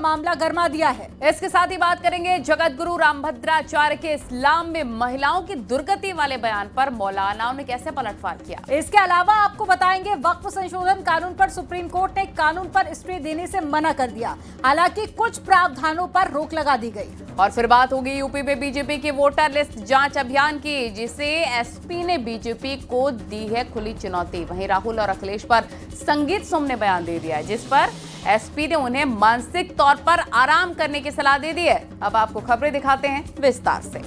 मामला गर्मा दिया है। इसके साथ ही बात करेंगे जगत गुरु रामभद्राचार्य के इस्लाम में महिलाओं की दुर्गति वाले बयान पर मौलानाओं ने कैसे पलटवार किया। इसके अलावा आपको बताएंगे वक्फ संशोधन कानून पर सुप्रीम कोर्ट ने कानून पर स्टे देने से मना कर दिया, हालांकि कुछ प्रावधानों पर रोक लगा दी गई। और फिर बात होगी यूपी में बीजेपी की वोटर लिस्ट जांच अभियान की, जिसे एसपी ने बीजेपी को दी है खुली चुनौती। वहीं राहुल और अखिलेश पर संगीत सोम ने बयान दे दिया है, जिस पर एसपी ने उन्हें मानसिक तौर पर आराम करने की सलाह दे दी है। अब आपको खबरें दिखाते हैं विस्तार से।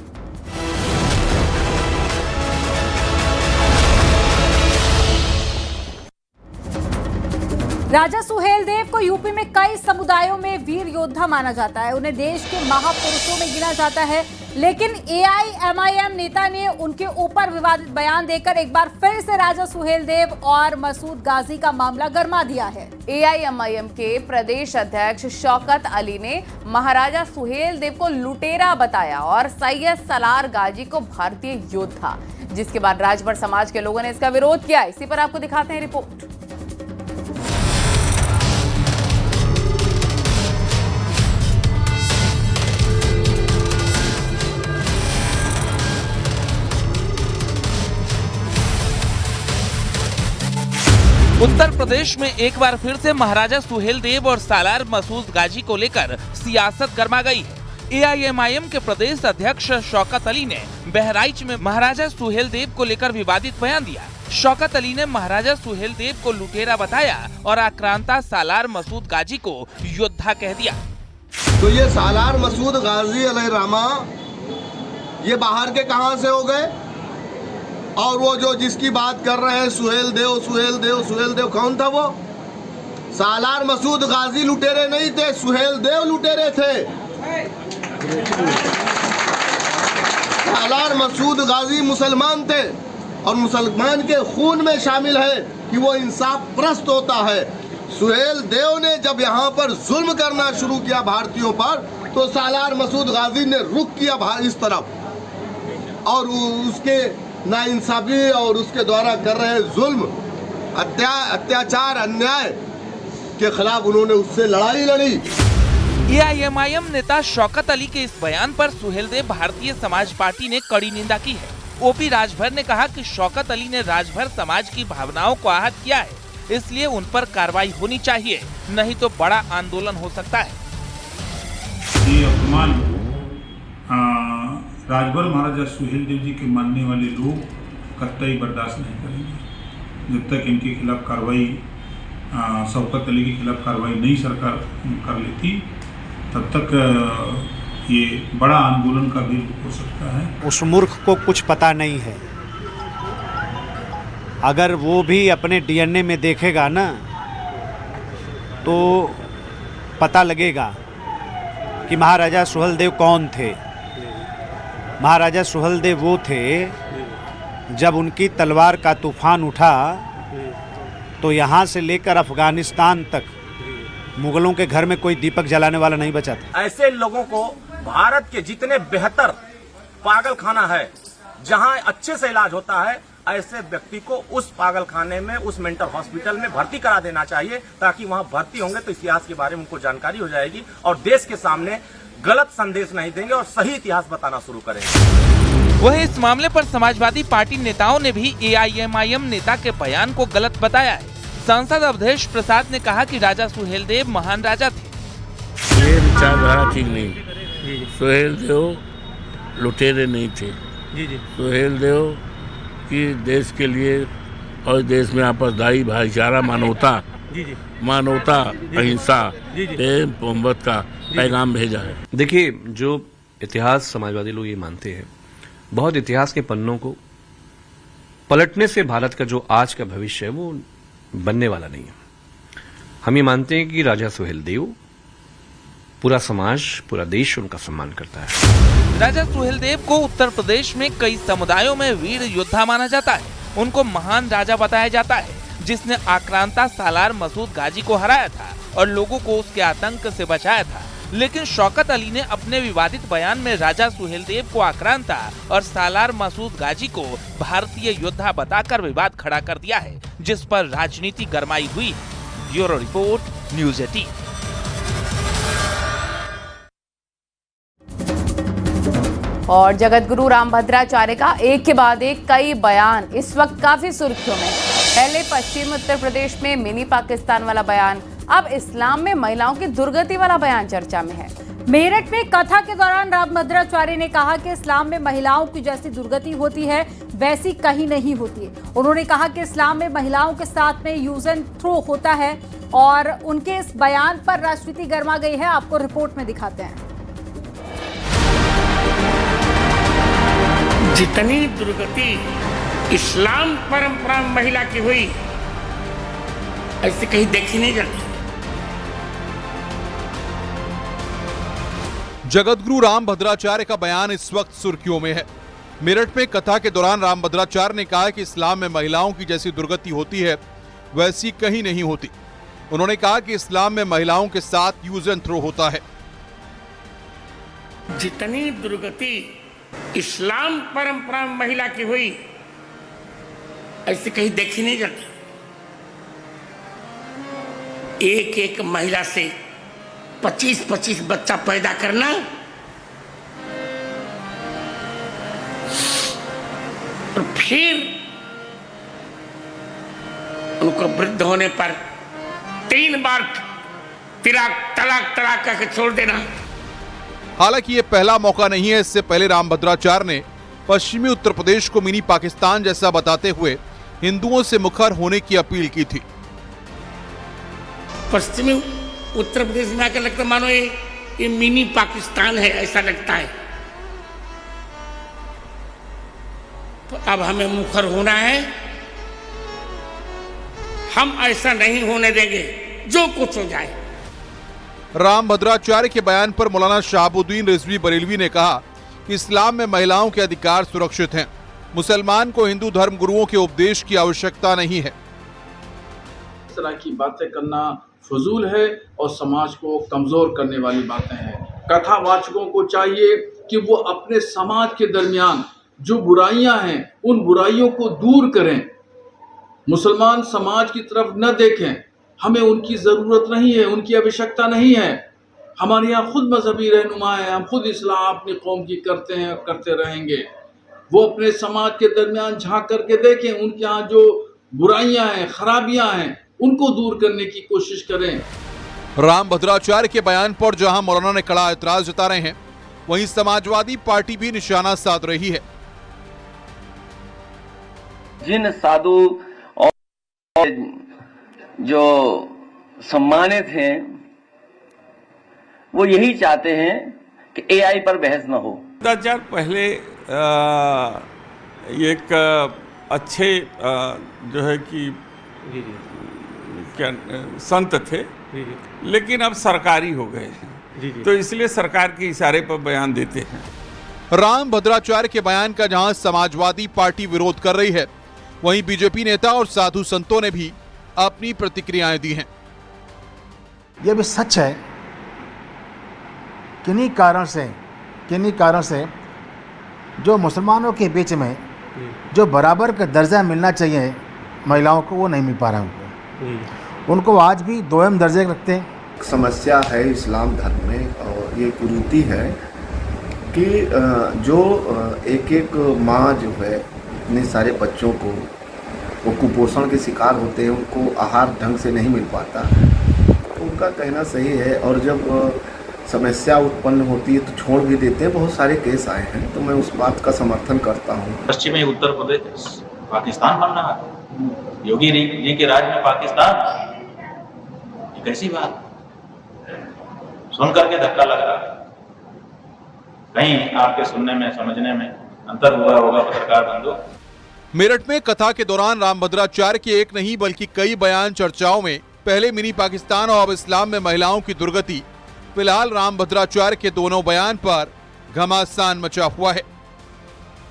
राजा सुहेलदेव को यूपी में कई समुदायों में वीर योद्धा माना जाता है। उन्हें देश के महापुरुषों में गिना जाता है, लेकिन एआईएमआईएम नेता ने उनके ऊपर विवादित बयान देकर एक बार फिर से राजा सुहेलदेव और मसूद गाजी का मामला गर्मा दिया है। एआईएमआईएम के प्रदेश अध्यक्ष शौकत अली ने महाराजा सुहेलदेव को लुटेरा बताया और सैयद सलार गाजी को भारतीय योद्धा, जिसके बाद राजभर समाज के लोगों ने इसका विरोध किया। इसी पर आपको दिखाते हैं रिपोर्ट। उत्तर प्रदेश में एक बार फिर से महाराजा सुहेलदेव और सालार मसूद गाजी को लेकर सियासत गर्मा गई है। एआईएमआईएम के प्रदेश अध्यक्ष शौकत अली ने बहराइच में महाराजा सुहेलदेव को लेकर विवादित बयान दिया। शौकत अली ने महाराजा सुहेलदेव को लुटेरा बताया और आक्रांता सालार मसूद गाजी को योद्धा कह दिया। तो ये सालार मसूद गाजी अलैहिर्रहमा ये बाहर के कहां से हो गए? और वो जो जिसकी बात कर रहे हैं सुहेलदेव सुहेलदेव सुहेलदेव, कौन था वो? सालार मसूद गाजी लुटेरे नहीं थे, सुहेलदेव लुटेरे थे। सालार मसूद गाजी मुसलमान थे और मुसलमान के खून में शामिल है कि वो इंसाफ परस्त होता है। सुहेलदेव ने जब यहाँ पर जुल्म करना शुरू किया भारतीयों पर, तो सालार मसूद गाजी ने रुख किया इस तरफ और उसके नाइंसाफी और उसके द्वारा कर रहे जुल्म, अत्याचार, अन्याय के खिलाफ उन्होंने उससे लड़ाई लड़ी। एआईएमआईएम नेता शौकत अली के इस बयान पर सुहेलदेव भारतीय समाज पार्टी ने कड़ी निंदा की है। ओपी राजभर ने कहा कि शौकत अली ने राजभर समाज की भावनाओं को आहत किया है, इसलिए उन पर कार्रवाई होनी चाहिए, नहीं तो बड़ा आंदोलन हो सकता है। ये अपमान राजभर महाराजा सुहेलदेव जी के मानने वाले लोग कतई बर्दाश्त नहीं करेंगे। जब तक इनके खिलाफ कार्रवाई, शौकत अली के खिलाफ कार्रवाई नहीं सरकार कर लेती, तब तक ये बड़ा आंदोलन का भी हो सकता है। उस मूर्ख को कुछ पता नहीं है। अगर वो भी अपने डीएनए में देखेगा ना, तो पता लगेगा कि महाराजा सुहेलदेव कौन थे। महाराजा सुहेलदेव वो थे जब उनकी तलवार का तूफान उठा तो यहाँ से लेकर अफगानिस्तान तक मुगलों के घर में कोई दीपक जलाने वाला नहीं बचा था। ऐसे लोगों को भारत के जितने बेहतर पागल खाना है, जहाँ अच्छे से इलाज होता है, ऐसे व्यक्ति को उस पागल खाने में, उस मेंटल हॉस्पिटल में भर्ती करा देना चाहिए, ताकि वहाँ भर्ती होंगे तो इतिहास के बारे में उनको जानकारी हो जाएगी और देश के सामने गलत संदेश नहीं देंगे और सही इतिहास बताना शुरू करेंगे। वहीं इस मामले पर समाजवादी पार्टी नेताओं ने भी एआईएमआईएम नेता के बयान को गलत बताया है। सांसद अवधेश प्रसाद ने कहा कि राजा सुहेलदेव महान राजा थे। ये विचारधारा ठीक नहीं। सुहेलदेव लुटेरे नहीं थे। सुहेलदेव की देश के लिए और देश में आपसदारी, भाईचारा, मानवता, अहिंसा, प्रेम, मोहब्बत का पैगाम भेजा है। देखिए, जो इतिहास समाजवादी लोग ये मानते हैं, बहुत इतिहास के पन्नों को पलटने से भारत का जो आज का भविष्य है वो बनने वाला नहीं है। हम ये मानते हैं कि राजा सुहेलदेव, पूरा समाज, पूरा देश उनका सम्मान करता है। राजा सुहेलदेव को उत्तर प्रदेश में कई समुदायों में वीर योद्धा माना जाता है। उनको महान राजा बताया जाता है, जिसने आक्रांता सालार मसूद गाजी को हराया था और लोगों को उसके आतंक से बचाया था। लेकिन शौकत अली ने अपने विवादित बयान में राजा सुहेलदेव को आक्रांता और सालार मसूद गाजी को भारतीय योद्धा बताकर विवाद खड़ा कर दिया है, जिस पर राजनीति गरमाई हुई। Bureau report, news 18। और जगत गुरु रामभद्राचार्य का एक के बाद एक कई बयान इस वक्त काफी सुर्खियों में। पहले पश्चिम उत्तर प्रदेश में मिनी पाकिस्तान वाला बयान, अब इस्लाम में महिलाओं की दुर्गति वाला बयान चर्चा में है। मेरठ में कथा के दौरान रामभद्राचार्य ने कहा कि इस्लाम में महिलाओं की जैसी दुर्गति होती है वैसी कहीं नहीं होती है। उन्होंने कहा कि इस्लाम में महिलाओं के साथ में यूज एंड थ्रो होता है और उनके इस बयान पर राजनीति गर्मा गई है। आपको रिपोर्ट में दिखाते हैं। जितनी दुर्गति इस्लाम परंपरा में महिला की हुई ऐसे कहीं देखी नहीं जाती। जगतगुरु रामभद्राचार्य का बयान इस वक्त सुर्खियों में है। मेरठ में कथा के दौरान रामभद्राचार्य ने कहा कि इस्लाम में महिलाओं की जैसी दुर्गति होती है वैसी कहीं नहीं होती। उन्होंने कहा कि इस्लाम में महिलाओं के साथ यूज एंड थ्रो होता है। जितनी दुर्गति इस्लाम परंपरा में महिला की हुई ऐसे कहीं देखी नहीं जाती। एक एक महिला से 25-25 बच्चा पैदा करना और फिर उनको वृद्ध होने पर 3 बार तलाक करके छोड़ देना। हालांकि ये पहला मौका नहीं है। इससे पहले रामभद्राचार्य ने पश्चिमी उत्तर प्रदेश को मिनी पाकिस्तान जैसा बताते हुए हिंदुओं से मुखर होने की अपील की थी। पश्चिमी उत्तर प्रदेश में आकर लगता मानो ये मिनी पाकिस्तान है, ऐसा लगता है। तो अब हमें मुखर होना है। हम ऐसा नहीं होने देंगे, जो कुछ हो जाए। रामभद्राचार्य के बयान पर मौलाना शहाबुद्दीन रिजवी बरेलवी ने कहा कि इस्लाम में महिलाओं के अधिकार सुरक्षित हैं। मुसलमान को हिंदू धर्म गुरुओं के उपदेश की आवश्यकता नहीं है। इस तरह की बातें करना फजूल है और समाज को कमजोर करने वाली बातें हैं। कथावाचकों को चाहिए कि वो अपने समाज के दरमियान जो बुराइयां हैं उन बुराइयों को दूर करें। मुसलमान समाज की तरफ न देखें। हमें उनकी ज़रूरत नहीं है, उनकी आवश्यकता नहीं है। हमारे यहाँ खुद मजहबी रहनुमा है, हम खुद इस्लाह अपनी कौम की करते हैं, करते रहेंगे। वो अपने समाज के दरमियान झांक करके देखें, उनके यहाँ जो बुराइयां हैं, खराबियां हैं, उनको दूर करने की कोशिश करें। रामभद्राचार्य के बयान पर जहां मौलाना ने कड़ा एतराज जता रहे हैं, वहीं समाजवादी पार्टी भी निशाना साध रही है। जिन साधु और जो सम्मानित हैं वो यही चाहते हैं कि एआई पर बहस न हो। भद्राचार्य पहले एक अच्छे जो है कि क्या संत थे, लेकिन अब सरकारी हो गए हैं, तो इसलिए सरकार के इशारे पर बयान देते हैं। रामभद्राचार्य के बयान का जहां समाजवादी पार्टी विरोध कर रही है, वहीं बीजेपी नेता और साधु संतों ने भी अपनी प्रतिक्रियाएं दी हैं। यह भी सच है, किन्हीं कारण से जो मुसलमानों के बीच में जो बराबर का दर्जा मिलना चाहिए महिलाओं को, वो नहीं मिल पा रहा उनको आज भी दोयम दर्जे रखते हैं। समस्या है इस्लाम धर्म में और ये कुरीति है कि जो एक माँ जो है इतने सारे बच्चों को वो कुपोषण के शिकार होते हैं, उनको आहार ढंग से नहीं मिल पाता। तो उनका कहना सही है और जब समस्या उत्पन्न होती है तो छोड़ भी देते हैं। बहुत सारे केस आए हैं, तो मैं उस बात का समर्थन करता हूँ। पश्चिमी उत्तर प्रदेश पाकिस्तान बन रहा है, योगी जी के राज में पाकिस्तान, ये कैसी बात? सुन करके धक्का लग रहा है। कहीं आपके सुनने में समझने में अंतर हुआ होगा पत्रकार बंधु। मेरठ में कथा के दौरान रामभद्राचार्य के एक नहीं बल्कि कई बयान चर्चाओं में। पहले मिनी पाकिस्तान और अब इस्लाम में महिलाओं की दुर्गति। फिलहाल रामभद्राचार्य के दोनों बयान पर घमासान मचा हुआ है।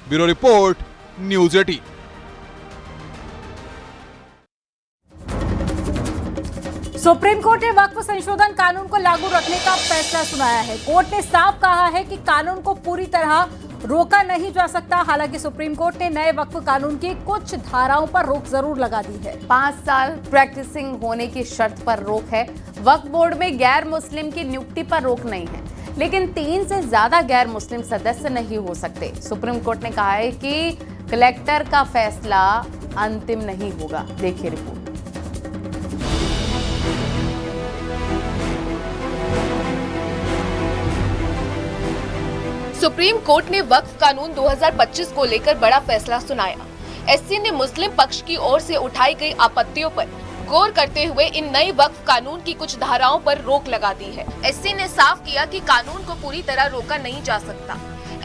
Bureau report, news 18। Supreme court ने वक्फ संशोधन कानून को लागू रखने का फैसला सुनाया है। कोर्ट ने साफ कहा है कि कानून को पूरी तरह रोका नहीं जा सकता। हालांकि सुप्रीम कोर्ट ने नए वक्फ कानून की कुछ धाराओं पर रोक जरूर लगा दी है। 5 साल प्रैक्टिसिंग होने की शर्त पर रोक है। वक्फ बोर्ड में गैर मुस्लिम की नियुक्ति पर रोक नहीं है। लेकिन 3 से ज्यादा गैर मुस्लिम सदस्य नहीं हो सकते। सुप्रीम कोर्ट ने कहा है कि कलेक्टर का फैसला अंतिम नहीं होगा। देखिए रिपोर्ट। सुप्रीम कोर्ट ने वक्फ कानून 2025 को लेकर बड़ा फैसला सुनाया। एससी ने मुस्लिम पक्ष की ओर से उठाई गई आपत्तियों पर गौर करते हुए इन नए वक्फ कानून की कुछ धाराओं पर रोक लगा दी है। एससी ने साफ किया कि कानून को पूरी तरह रोका नहीं जा सकता।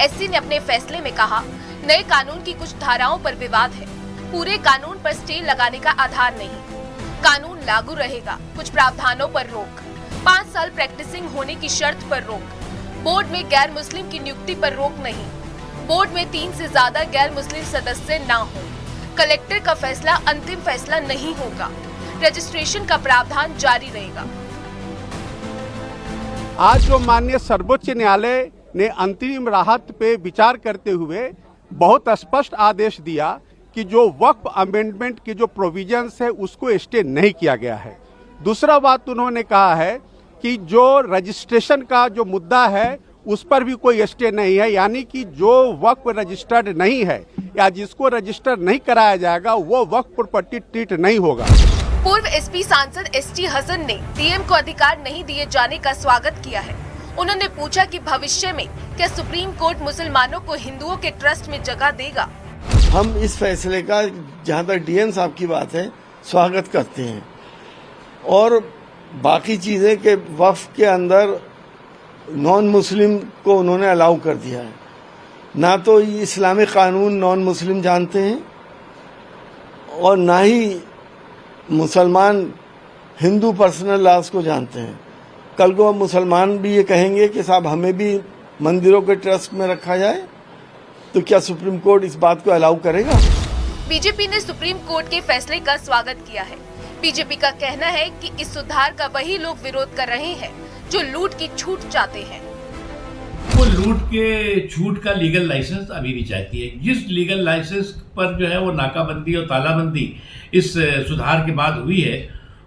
एससी ने अपने फैसले में कहा, नए कानून की कुछ धाराओं पर विवाद है, पूरे कानून पर स्टे लगाने का आधार नहीं। कानून लागू रहेगा, कुछ प्रावधानों पर रोक, 5 साल प्रैक्टिसिंग होने की शर्त पर रोक, बोर्ड में गैर मुस्लिम की नियुक्ति पर रोक नहीं, बोर्ड में 3 से ज्यादा गैर मुस्लिम सदस्य ना हो, कलेक्टर का फैसला अंतिम फैसला नहीं होगा, रजिस्ट्रेशन का प्रावधान जारी रहेगा। आज जो माननीय सर्वोच्च न्यायालय ने अंतरिम राहत पे विचार करते हुए बहुत स्पष्ट आदेश दिया कि जो वक्फ अमेंडमेंट की जो प्रोविजंस है उसको स्टे नहीं किया गया है। दूसरा बात उन्होंने कहा है कि जो रजिस्ट्रेशन का जो मुद्दा है उस पर भी कोई स्टे नहीं है, यानी कि जो वक्फ रजिस्टर्ड नहीं है या जिसको रजिस्टर नहीं कराया जाएगा वो वक्फ प्रॉपर्टी ट्रीट नहीं होगा। पूर्व एसपी सांसद एसटी हसन ने डीएम को अधिकार नहीं दिए जाने का स्वागत किया है। उन्होंने पूछा कि भविष्य में क्या सुप्रीम कोर्ट मुसलमानों को हिंदुओं के ट्रस्ट में जगह देगा। हम इस फैसले का, जहाँ तक डीएम साहब की बात है, स्वागत करते हैं और बाकी चीजें के वक्फ के अंदर नॉन मुस्लिम को उन्होंने अलाउ कर दिया है। ना तो इस्लामिक कानून नॉन मुस्लिम जानते हैं और ना ही मुसलमान हिंदू पर्सनल लॉज को जानते हैं। कल को मुसलमान भी ये कहेंगे कि साहब हमें भी मंदिरों के ट्रस्ट में रखा जाए, तो क्या सुप्रीम कोर्ट इस बात को अलाउ करेगा? बीजेपी ने सुप्रीम कोर्ट के फैसले का स्वागत किया है। बीजेपी का कहना है कि इस सुधार का वही लोग विरोध कर रहे हैं जो लूट की छूट चाहते हैं। वो लूट के छूट का लीगल लाइसेंस अभी भी चाहती है। जिस लीगल लाइसेंस पर जो है वो नाकाबंदी और तालाबंदी इस सुधार के बाद हुई है,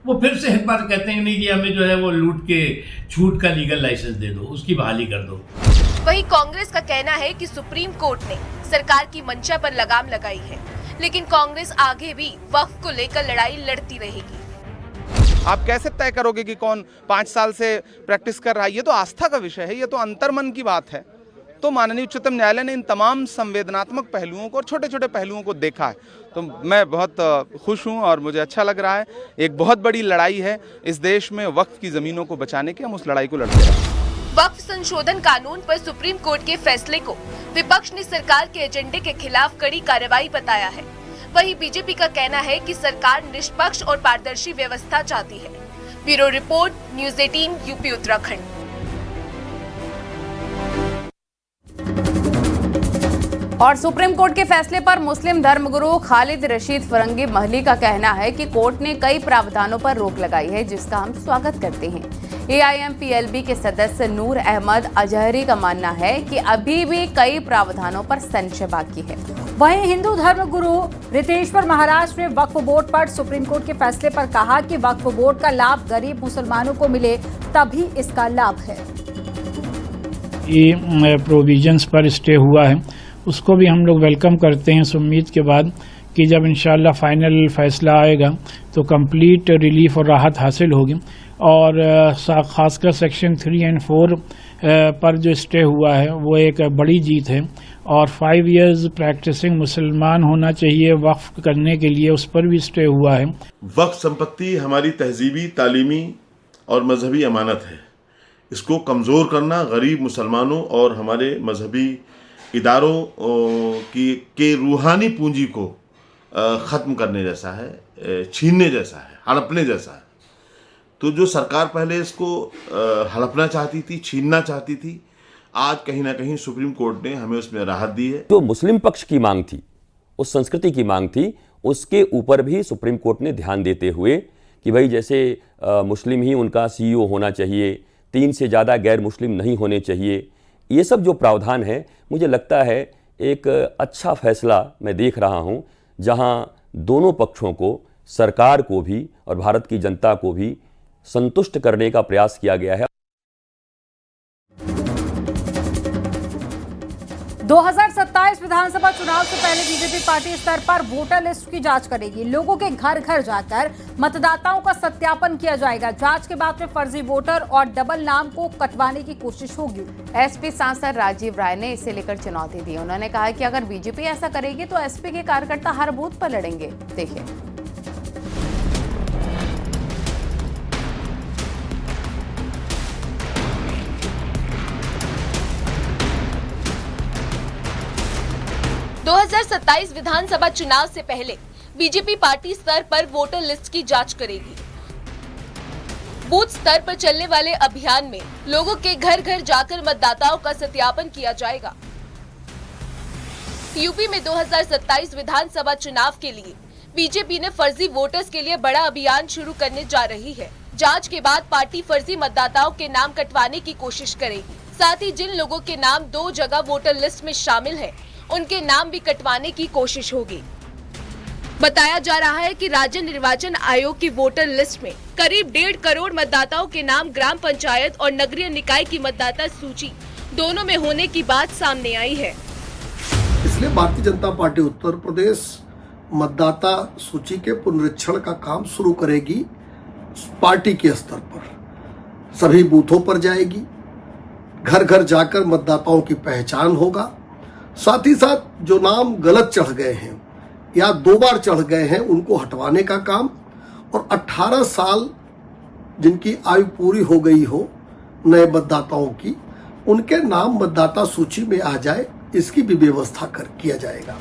वो फिर से एक बार कहते हैं नहीं जी हमें जो है वो लूट के छूट का लीगल लाइसेंस दे दो, उसकी बहाली कर दो। वहीं कांग्रेस का कहना है कि सुप्रीम कोर्ट ने सरकार की मंशा पर लगाम लगाई है, लेकिन कांग्रेस आगे भी वक्फ को लेकर लड़ाई लड़ती रहेगी। आप कैसे तय करोगे कि कौन 5 साल से प्रैक्टिस कर रहा है? ये तो आस्था का विषय है, ये तो अंतर्मन की बात है। तो माननीय उच्चतम न्यायालय ने इन तमाम संवेदनात्मक पहलुओं को और छोटे छोटे पहलुओं को देखा है, तो मैं बहुत खुश हूं और मुझे अच्छा लग रहा है। एक बहुत बड़ी लड़ाई है इस देश में वक्फ की जमीनों को बचाने की, हम उस लड़ाई को लड़ते रहें। वक्फ संशोधन कानून पर सुप्रीम कोर्ट के फैसले को विपक्ष ने सरकार के एजेंडे के खिलाफ कड़ी कार्रवाई बताया है। वहीं बीजेपी का कहना है कि सरकार निष्पक्ष और पारदर्शी व्यवस्था चाहती है। Bureau report, news 18 UP Uttarakhand. और सुप्रीम कोर्ट के फैसले पर मुस्लिम धर्मगुरु खालिद रशीद फरंगी महली का कहना है कि कोर्ट ने कई प्रावधानों पर रोक लगाई है, जिसका हम स्वागत करते हैं। AIMPLB के सदस्य नूर अहमद अजहरी का मानना है कि अभी भी कई प्रावधानों पर संशय बाकी है। वहीं हिंदू धर्मगुरु रितेश्वर महाराज ने वक्फ बोर्ड पर सुप्रीम कोर्ट के फैसले पर कहा कि वक्फ बोर्ड का लाभ गरीब मुसलमानों को मिले तभी इसका लाभ है। ये प्रोविजंस पर स्टे हुआ है, उसको भी हम लोग वेलकम करते हैं इस उम्मीद के बाद कि जब इंशाल्लाह फाइनल फैसला आएगा तो कंप्लीट रिलीफ और राहत हासिल होगी। और खासकर सेक्शन 3 और 4 पर जो स्टे हुआ है वो एक बड़ी जीत है। और 5 इयर्स प्रैक्टिसिंग मुसलमान होना चाहिए वक्फ करने के लिए, उस पर भी स्टे हुआ है। वक्फ संपत्ति हमारी तहजीबी, तालीमी और मजहबी अमानत है। इसको कमज़ोर करना गरीब मुसलमानों और हमारे मजहबी इदारों के रूहानी पूंजी को ख़त्म करने जैसा है, छीनने जैसा है, हड़पने जैसा है। तो जो सरकार पहले इसको हड़पना चाहती थी, छीनना चाहती थी, आज कहीं ना कहीं सुप्रीम कोर्ट ने हमें उसमें राहत दी है। जो मुस्लिम पक्ष की मांग थी, उस संस्कृति की मांग थी, उसके ऊपर भी सुप्रीम कोर्ट ने ध्यान देते हुए कि भाई जैसे मुस्लिम ही उनका CEO होना चाहिए, 3 से ज़्यादा गैर मुस्लिम नहीं होने चाहिए, ये सब जो प्रावधान है, मुझे लगता है एक अच्छा फैसला मैं देख रहा हूँ, जहाँ दोनों पक्षों को, सरकार को भी और भारत की जनता को भी संतुष्ट करने का प्रयास किया गया है। 2027 विधानसभा चुनाव से पहले बीजेपी पार्टी स्तर पर वोटर लिस्ट की जांच करेगी। लोगों के घर घर जाकर मतदाताओं का सत्यापन किया जाएगा। जांच के बाद में फर्जी वोटर और डबल नाम को कटवाने की कोशिश होगी। एसपी सांसद राजीव राय ने इसे लेकर चुनौती दी। उन्होंने कहा कि अगर बीजेपी ऐसा करेगी तो एसपी के कार्यकर्ता हर बूथ पर लड़ेंगे। देखिए। – 2027 विधानसभा चुनाव से पहले बीजेपी पार्टी स्तर पर वोटर लिस्ट की जांच करेगी। बूथ स्तर पर चलने वाले अभियान में लोगों के घर घर जाकर मतदाताओं का सत्यापन किया जाएगा। यूपी में 2027 विधानसभा चुनाव के लिए बीजेपी ने फर्जी वोटर्स के लिए बड़ा अभियान शुरू करने जा रही है। जांच के बाद पार्टी फर्जी मतदाताओं के नाम कटवाने की कोशिश करेगी। साथ ही जिन लोगों के नाम 2 जगह वोटर लिस्ट में शामिल हैं, उनके नाम भी कटवाने की कोशिश होगी। बताया जा रहा है कि राज्य निर्वाचन आयोग की वोटर लिस्ट में करीब 1.5 करोड़ मतदाताओं के नाम ग्राम पंचायत और नगरीय निकाय की मतदाता सूची दोनों में होने की बात सामने आई है। इसलिए भारतीय जनता पार्टी उत्तर प्रदेश मतदाता सूची के पुनरीक्षण का काम शुरू करेगी। पार्टी के स्तर पर सभी बूथों पर जाएगी, घर घर जाकर मतदाताओं की पहचान होगा। साथ ही साथ जो नाम गलत चढ़ गए हैं या 2 बार चढ़ गए हैं, उनको हटवाने का काम, और 18 साल जिनकी आयु पूरी हो गई हो नए मतदाताओं की, उनके नाम मतदाता सूची में आ जाए, इसकी भी व्यवस्था किया जाएगा।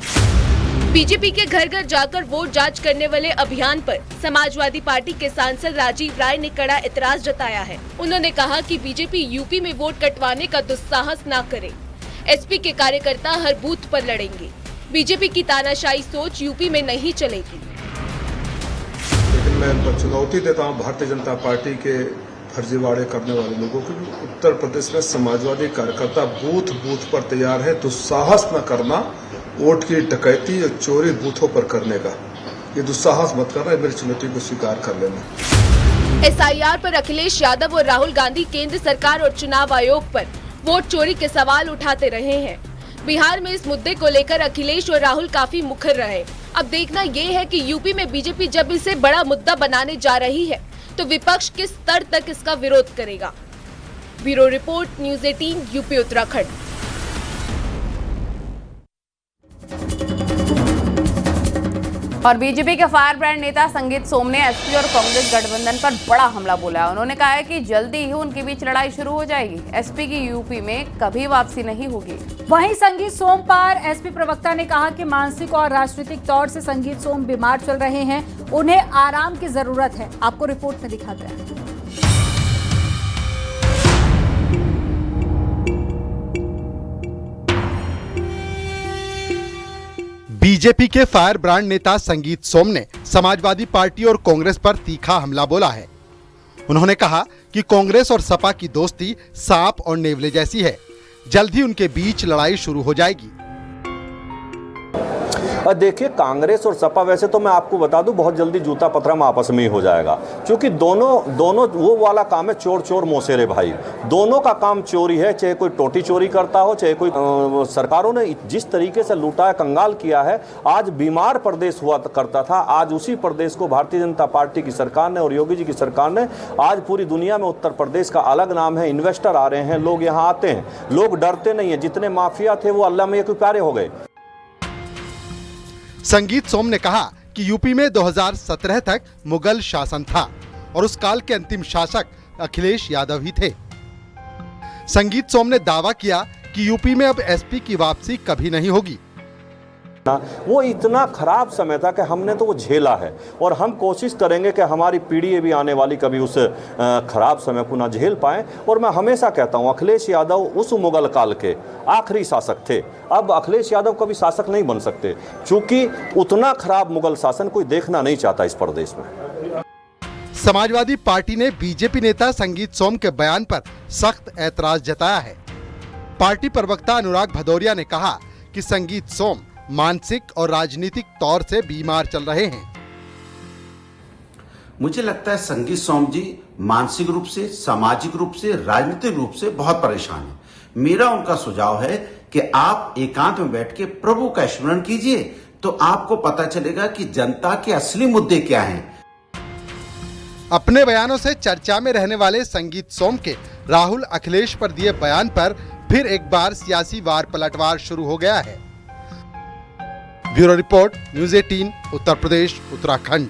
बीजेपी के घर घर जाकर वोट जांच करने वाले अभियान पर समाजवादी पार्टी के सांसद राजीव राय ने कड़ा एतराज जताया है। उन्होंने कहा कि बीजेपी यूपी में वोट कटवाने का दुस्साहस न करे। एसपी के कार्यकर्ता हर बूथ पर लड़ेंगे। बीजेपी की तानाशाही सोच यूपी में नहीं चलेगी। लेकिन मैं इनको चुनौती देता हूं भारतीय जनता पार्टी के फर्जीवाड़े करने वाले लोगों को। उत्तर प्रदेश में समाजवादी कार्यकर्ता बूथ बूथ पर तैयार है। दुस्साहस न करना, वोट की डकैती और चोरी बूथों पर करने का, ये दुस्साहस मत करना। मेरी चुनौती को स्वीकार कर लेना। एसआईआर पर अखिलेश यादव और राहुल गांधी केंद्र सरकार और चुनाव आयोग पर वोट चोरी के सवाल उठाते रहे हैं। बिहार में इस मुद्दे को लेकर अखिलेश और राहुल काफी मुखर रहे। अब देखना ये है कि यूपी में बीजेपी जब इसे बड़ा मुद्दा बनाने जा रही है तो विपक्ष किस स्तर तक इसका विरोध करेगा। Bureau report, news 18, UP Uttarakhand. और बीजेपी के फायर ब्रांड नेता संगीत सोम ने एसपी और कांग्रेस गठबंधन पर बड़ा हमला बोला है। उन्होंने कहा है कि जल्दी ही उनके बीच लड़ाई शुरू हो जाएगी। एसपी की यूपी में कभी वापसी नहीं होगी। वहीं संगीत सोम पर एसपी प्रवक्ता ने कहा कि मानसिक और राजनीतिक तौर से संगीत सोम बीमार चल रहे हैं, उन्हें आराम की जरूरत है। आपको रिपोर्ट में दिखाते हैं। बीजेपी के फायर ब्रांड नेता संगीत सोम ने समाजवादी पार्टी और कांग्रेस पर तीखा हमला बोला है। उन्होंने कहा कि कांग्रेस और सपा की दोस्ती सांप और नेवले जैसी है, जल्द ही उनके बीच लड़ाई शुरू हो जाएगी। देखिए, कांग्रेस और सपा, वैसे तो मैं आपको बता दूं, बहुत जल्दी जूता पथरम आपस में ही हो जाएगा, क्योंकि दोनों वो वाला काम है, चोर चोर मौसेरे भाई। दोनों का काम चोरी है, चाहे कोई टोटी चोरी करता हो, चाहे कोई सरकारों ने जिस तरीके से लूटा है, कंगाल किया है। आज बीमार प्रदेश हुआ करता था, आज उसी प्रदेश को भारतीय जनता पार्टी की सरकार ने और योगी जी की सरकार ने, आज पूरी दुनिया में उत्तर प्रदेश का अलग नाम है। इन्वेस्टर आ रहे हैं, लोग यहाँ आते हैं, लोग डरते नहीं है। जितने माफिया थे वो अल्लाह में एक प्यारे हो गए। संगीत सोम ने कहा कि यूपी में 2017 तक मुगल शासन था और उस काल के अंतिम शासक अखिलेश यादव ही थे। संगीत सोम ने दावा किया कि यूपी में अब एसपी की वापसी कभी नहीं होगी। वो इतना खराब समय था कि हमने तो वो झेला है, और हम कोशिश करेंगे कि हमारी पीढ़ी भी आने वाली कभी उस खराब समय को ना झेल पाए। और मैं हमेशा कहता हूँ, अखिलेश यादव उस मुगल काल के आखिरी शासक थे। अब अखिलेश यादव कभी शासक नहीं बन सकते, क्योंकि उतना खराब मुगल शासन कोई देखना नहीं चाहता इस प्रदेश में। समाजवादी पार्टी ने बीजेपी नेता संगीत सोम के बयान पर सख्त ऐतराज जताया है। पार्टी प्रवक्ता अनुराग भदौरिया ने कहा कि संगीत सोम मानसिक और राजनीतिक तौर से बीमार चल रहे हैं। मुझे लगता है संगीत सोम जी मानसिक रूप से, सामाजिक रूप से, राजनीतिक रूप से बहुत परेशान है। मेरा उनका सुझाव है कि आप एकांत में बैठ के प्रभु का स्मरण कीजिए, तो आपको पता चलेगा कि जनता के असली मुद्दे क्या हैं। अपने बयानों से चर्चा में रहने वाले संगीत सोम के राहुल अखिलेश पर दिए बयान पर फिर एक बार सियासी वार पलटवार शुरू हो गया है। Bureau report, news 18, Uttar Pradesh, Uttarakhand.